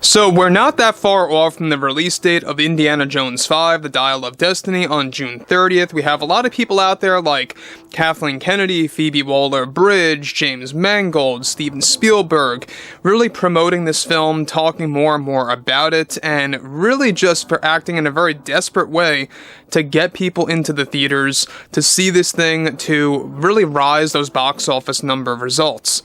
So we're not that far off from the release date of Indiana Jones 5, The Dial of Destiny, on June 30th. We have a lot of people out there like Kathleen Kennedy, Phoebe Waller-Bridge, James Mangold, Steven Spielberg, really promoting this film, talking more and more about it, and really just for acting in a very desperate way to get people into the theaters, to see this thing, to really rise those box office number results.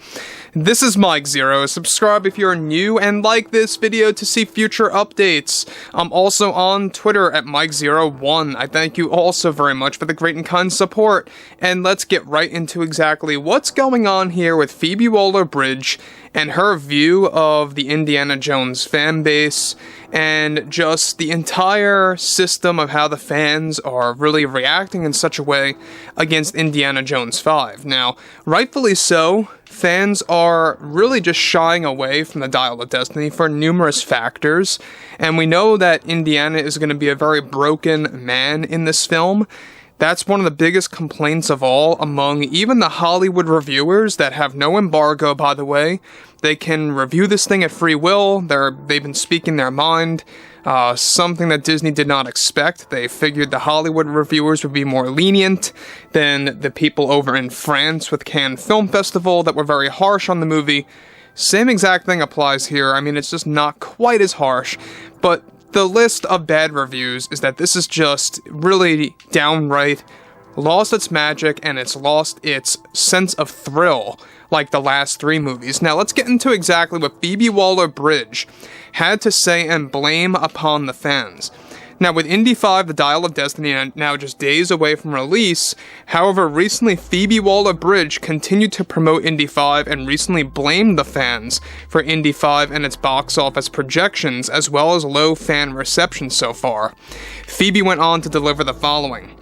This is Mike Zero. Subscribe if you're new and like this video to see future updates. I'm also on Twitter at Mike01. I thank you all so very much for the great and kind support. And let's get right into exactly what's going on here with Phoebe Waller-Bridge and her view of the Indiana Jones fan base and just the entire system of how the fans are really reacting in such a way against Indiana Jones 5. Now, rightfully so, fans are really just shying away from the Dial of Destiny for numerous factors, and we know that Indiana is going to be a very broken man in this film. That's one of the biggest complaints of all among even the Hollywood reviewers that have no embargo, by the way. They can review this thing at free will. They've been speaking their mind. Something that Disney did not expect. They figured the Hollywood reviewers would be more lenient than the people over in France with Cannes Film Festival that were very harsh on the movie. Same exact thing applies here. I mean, it's just not quite as harsh, but the list of bad reviews is that this is just really downright lost its magic and it's lost its sense of thrill like the last three movies. Now let's get into exactly what Phoebe Waller-Bridge had to say and blame upon the fans. Now, with Indy 5, The Dial of Destiny, now just days away from release, however, recently Phoebe Waller-Bridge continued to promote Indy 5 and recently blamed the fans for Indy 5 and its box office projections, as well as low fan reception so far. Phoebe went on to deliver the following.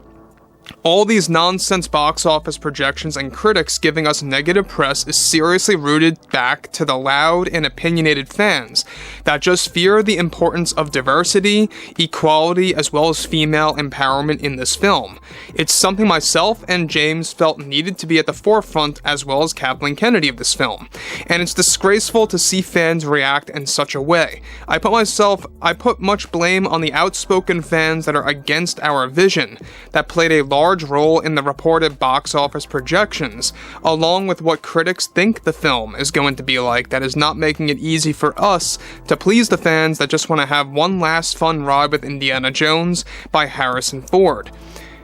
All these nonsense box office projections and critics giving us negative press is seriously rooted back to the loud and opinionated fans that just fear the importance of diversity, equality, as well as female empowerment in this film. It's something myself and James felt needed to be at the forefront, as well as Kathleen Kennedy of this film. And it's disgraceful to see fans react in such a way. I put much blame on the outspoken fans that are against our vision, that played a large role in the reported box office projections, along with what critics think the film is going to be like, that is not making it easy for us to please the fans that just want to have one last fun ride with Indiana Jones by Harrison Ford.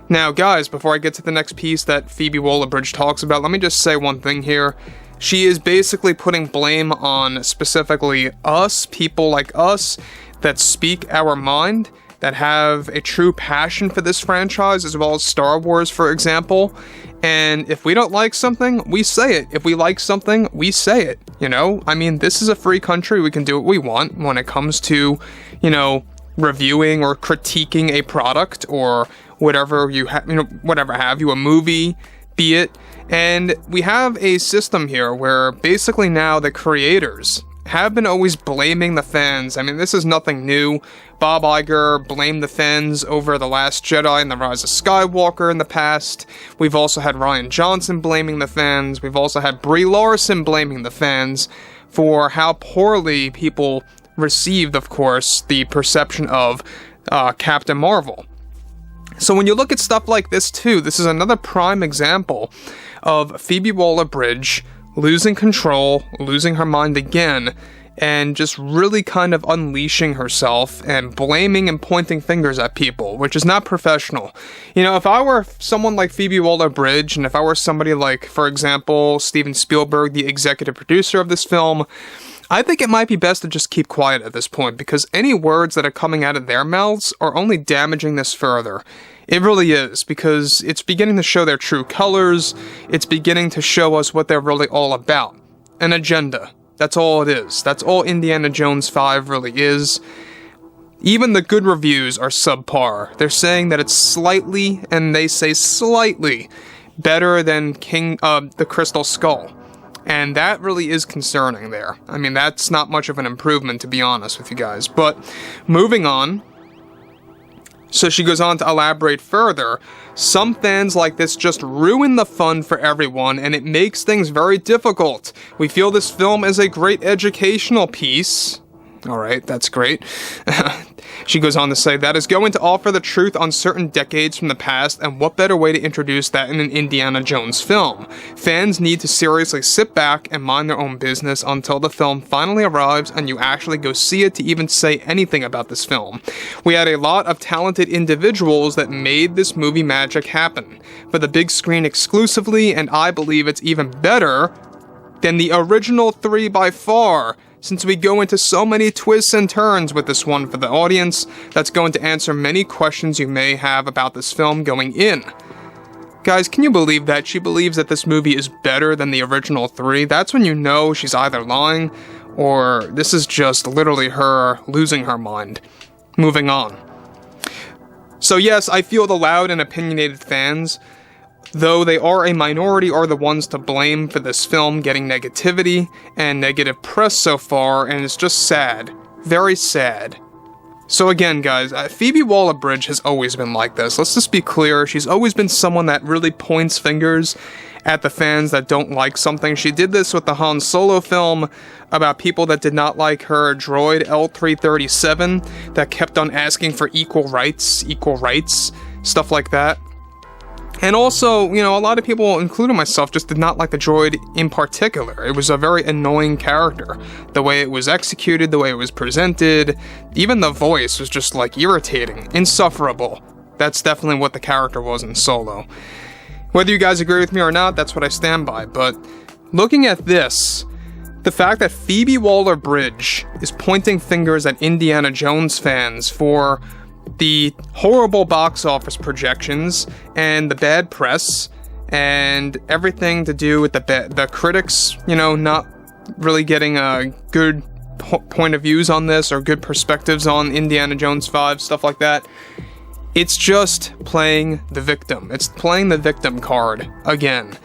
Now guys, before I get to the next piece that Phoebe Waller-Bridge talks about, let me just say one thing here. She is basically putting blame on specifically us, people like us, that speak our mind, that have a true passion for this franchise, as well as Star Wars, for example. And if we don't like something, we say it. If we like something, we say it, you know? I mean, this is a free country. We can do what we want when it comes to, you know, reviewing or critiquing a product or whatever you have, you know, whatever have you, a movie, be it. And we have a system here where basically now the creators have been always blaming the fans. I mean, this is nothing new. Bob Iger blamed the fans over The Last Jedi and The Rise of Skywalker in the past. We've also had Rian Johnson blaming the fans. We've also had Brie Larson blaming the fans for how poorly people received, of course, the perception of Captain Marvel. So when you look at stuff like this too, this is another prime example of Phoebe Waller-Bridge losing control, losing her mind again, and just really kind of unleashing herself and blaming and pointing fingers at people, which is not professional. You know, if I were someone like Phoebe Waller-Bridge, and if I were somebody like, for example, Steven Spielberg, the executive producer of this film, I think it might be best to just keep quiet at this point, because any words that are coming out of their mouths are only damaging this further. It really is, because it's beginning to show their true colors. It's beginning to show us what they're really all about. An agenda. That's all it is. That's all Indiana Jones 5 really is. Even the good reviews are subpar. They're saying that it's slightly, and they say slightly, better than the Crystal Skull. And that really is concerning there. I mean, that's not much of an improvement, to be honest with you guys. But moving on. So she goes on to elaborate further. Some fans like this just ruin the fun for everyone, and it makes things very difficult. We feel this film is a great educational piece. Alright, that's great. She goes on to say, that is going to offer the truth on certain decades from the past, and what better way to introduce that in an Indiana Jones film? Fans need to seriously sit back and mind their own business until the film finally arrives and you actually go see it to even say anything about this film. We had a lot of talented individuals that made this movie magic happen, for the big screen exclusively, and I believe it's even better than the original 3 by far, since we go into so many twists and turns with this one for the audience that's going to answer many questions you may have about this film going in. Guys, can you believe that? She believes that this movie is better than the original 3. That's when you know she's either lying or this is just literally her losing her mind. Moving on. So yes, I feel the loud and opinionated fans, though they are a minority, are the ones to blame for this film getting negativity and negative press so far, and it's just sad. Very sad. So again, guys, Phoebe Waller-Bridge has always been like this. Let's just be clear, she's always been someone that really points fingers at the fans that don't like something. She did this with the Han Solo film about people that did not like her droid L337 that kept on asking for equal rights, stuff like that. And also, you know, a lot of people, including myself, just did not like the droid in particular. It was a very annoying character. The way it was executed, the way it was presented, even the voice was just, like, irritating, insufferable. That's definitely what the character was in Solo. Whether you guys agree with me or not, that's what I stand by. But looking at this, the fact that Phoebe Waller-Bridge is pointing fingers at Indiana Jones fans for the horrible box office projections and the bad press and everything to do with the critics, you know, not really getting a good point of views on this or good perspectives on Indiana Jones 5, stuff like that. It's just playing the victim. It's playing the victim card again.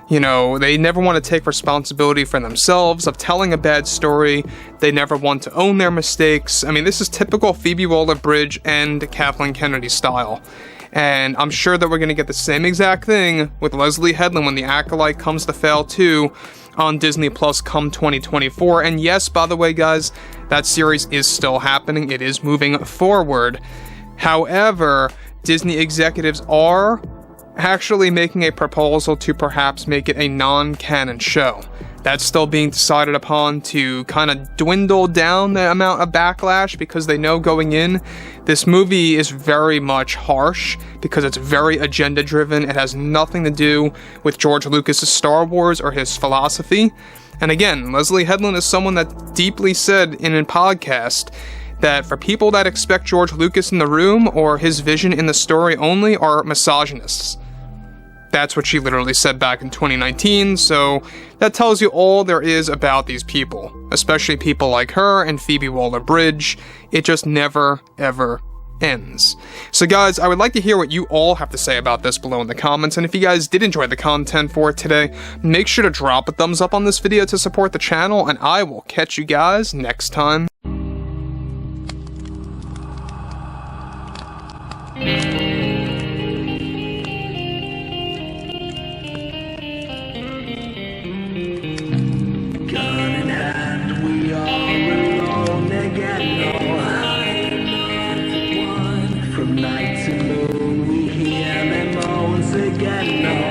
You know, they never want to take responsibility for themselves of telling a bad story. They never want to own their mistakes. I mean, this is typical Phoebe Waller-Bridge and Kathleen Kennedy style. And I'm sure that we're going to get the same exact thing with Leslie Headland when The Acolyte comes to fail too on Disney Plus come 2024. And yes, by the way, guys, that series is still happening. It is moving forward. However, Disney executives are actually making a proposal to perhaps make it a non-canon show. That's still being decided upon to kind of dwindle down the amount of backlash, because they know going in, this movie is very much harsh because it's very agenda driven. It has nothing to do with George Lucas's Star Wars or his philosophy. And again, Leslie Headland is someone that deeply said in a podcast that for people that expect George Lucas in the room or his vision in the story only are misogynists. That's what she literally said back in 2019, so that tells you all there is about these people, especially people like her and Phoebe Waller-Bridge. It just never, ever ends. So guys, I would like to hear what you all have to say about this below in the comments, and if you guys did enjoy the content for today, make sure to drop a thumbs up on this video to support the channel, and I will catch you guys next time. From night to moon, we hear them moans again.